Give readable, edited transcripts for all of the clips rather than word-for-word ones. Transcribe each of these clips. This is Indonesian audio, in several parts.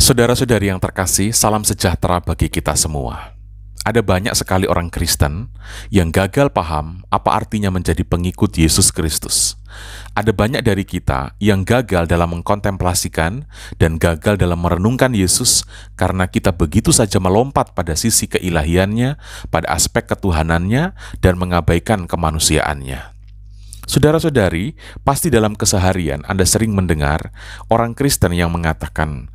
Saudara-saudari yang terkasih, salam sejahtera bagi kita semua. Ada banyak sekali orang Kristen yang gagal paham apa artinya menjadi pengikut Yesus Kristus. Ada banyak dari kita yang gagal dalam mengkontemplasikan dan gagal dalam merenungkan Yesus karena kita begitu saja melompat pada sisi keilahiannya, pada aspek ketuhanannya, dan mengabaikan kemanusiaannya. Saudara-saudari, pasti dalam keseharian Anda sering mendengar orang Kristen yang mengatakan,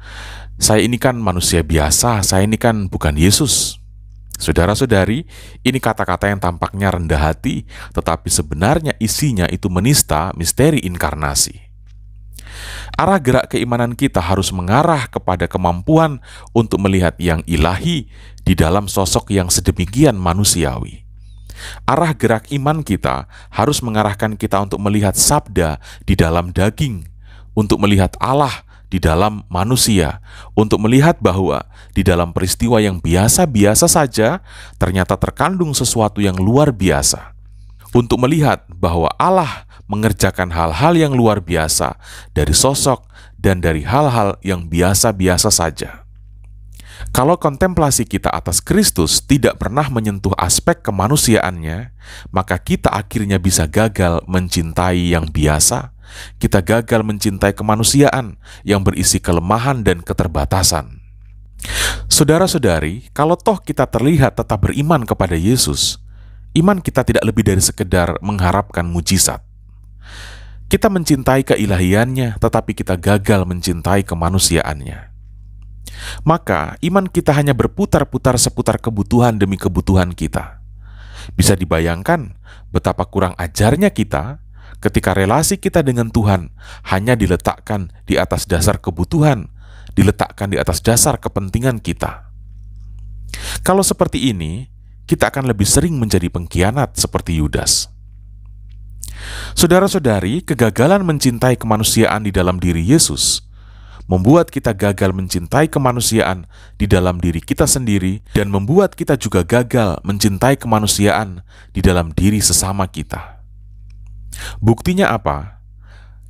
"Saya ini kan manusia biasa, saya ini kan bukan Yesus." Saudara-saudari, ini kata-kata yang tampaknya rendah hati, tetapi sebenarnya isinya itu menista misteri inkarnasi. Arah gerak keimanan kita harus mengarah kepada kemampuan untuk melihat yang ilahi di dalam sosok yang sedemikian manusiawi. Arah gerak iman kita harus mengarahkan kita untuk melihat sabda di dalam daging, untuk melihat Allah di dalam manusia, untuk melihat bahwa di dalam peristiwa yang biasa-biasa saja ternyata terkandung sesuatu yang luar biasa, untuk melihat bahwa Allah mengerjakan hal-hal yang luar biasa dari sosok dan dari hal-hal yang biasa-biasa saja. Kalau kontemplasi kita atas Kristus tidak pernah menyentuh aspek kemanusiaannya, maka kita akhirnya bisa gagal mencintai yang biasa. Kita gagal mencintai kemanusiaan yang berisi kelemahan dan keterbatasan. Saudara-saudari, kalau toh kita terlihat tetap beriman kepada Yesus, iman kita tidak lebih dari sekedar mengharapkan mujizat. Kita mencintai keilahiannya, tetapi kita gagal mencintai kemanusiaannya. Maka iman kita hanya berputar-putar seputar kebutuhan demi kebutuhan kita. Bisa dibayangkan betapa kurang ajarnya kita ketika relasi kita dengan Tuhan hanya diletakkan di atas dasar kebutuhan, diletakkan di atas dasar kepentingan kita. Kalau seperti ini, kita akan lebih sering menjadi pengkhianat seperti Yudas. Saudara-saudari, kegagalan mencintai kemanusiaan di dalam diri Yesus membuat kita gagal mencintai kemanusiaan di dalam diri kita sendiri dan membuat kita juga gagal mencintai kemanusiaan di dalam diri sesama kita. Buktinya apa?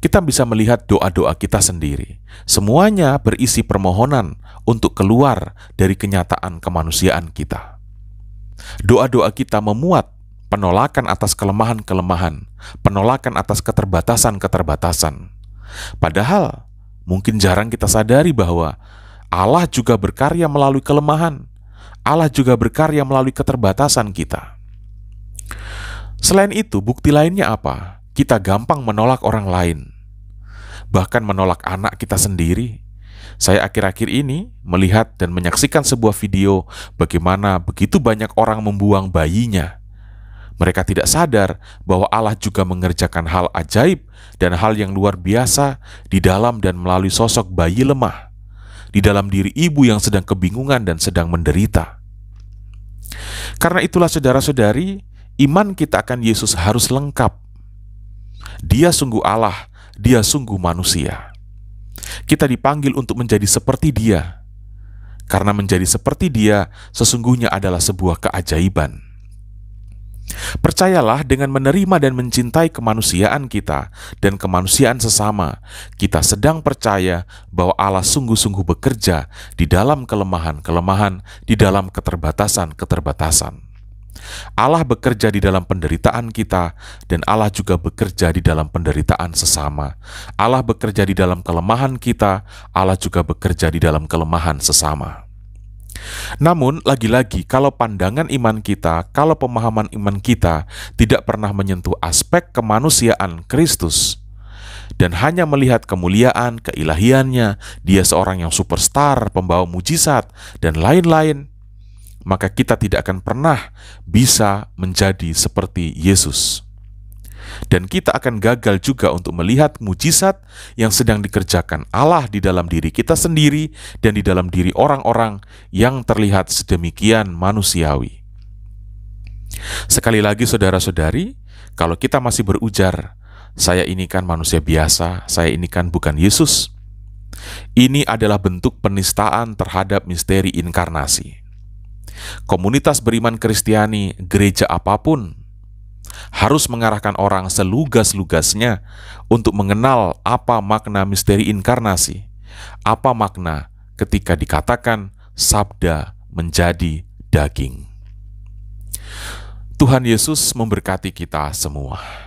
Kita bisa melihat doa-doa kita sendiri. Semuanya berisi permohonan untuk keluar dari kenyataan kemanusiaan kita. Doa-doa kita memuat penolakan atas kelemahan-kelemahan, penolakan atas keterbatasan-keterbatasan. Padahal mungkin jarang kita sadari bahwa Allah juga berkarya melalui kelemahan. Allah juga berkarya melalui keterbatasan kita. Selain itu, bukti lainnya apa? Kita gampang menolak orang lain. Bahkan menolak anak kita sendiri. Saya akhir-akhir ini melihat dan menyaksikan sebuah video bagaimana begitu banyak orang membuang bayinya. Mereka tidak sadar bahwa Allah juga mengerjakan hal ajaib dan hal yang luar biasa di dalam dan melalui sosok bayi lemah, di dalam diri ibu yang sedang kebingungan dan sedang menderita. Karena itulah saudara-saudari, iman kita akan Yesus harus lengkap. Dia sungguh Allah, Dia sungguh manusia. Kita dipanggil untuk menjadi seperti Dia, karena menjadi seperti Dia sesungguhnya adalah sebuah keajaiban. Percayalah, dengan menerima dan mencintai kemanusiaan kita dan kemanusiaan sesama, kita sedang percaya bahwa Allah sungguh-sungguh bekerja di dalam kelemahan-kelemahan, di dalam keterbatasan-keterbatasan. Allah bekerja di dalam penderitaan kita, dan Allah juga bekerja di dalam penderitaan sesama. Allah bekerja di dalam kelemahan kita, Allah juga bekerja di dalam kelemahan sesama. Namun, lagi-lagi, kalau pandangan iman kita, kalau pemahaman iman kita tidak pernah menyentuh aspek kemanusiaan Kristus dan hanya melihat kemuliaan, keilahiannya, Dia seorang yang superstar, pembawa mujizat, dan lain-lain, maka kita tidak akan pernah bisa menjadi seperti Yesus. Dan kita akan gagal juga untuk melihat mujizat yang sedang dikerjakan Allah di dalam diri kita sendiri dan di dalam diri orang-orang yang terlihat sedemikian manusiawi. Sekali lagi saudara-saudari, kalau kita masih berujar, "Saya ini kan manusia biasa, saya ini kan bukan Yesus," ini adalah bentuk penistaan terhadap misteri inkarnasi. Komunitas beriman Kristiani, gereja apapun, harus mengarahkan orang selugas-lugasnya untuk mengenal apa makna misteri inkarnasi, apa makna ketika dikatakan sabda menjadi daging. Tuhan Yesus memberkati kita semua.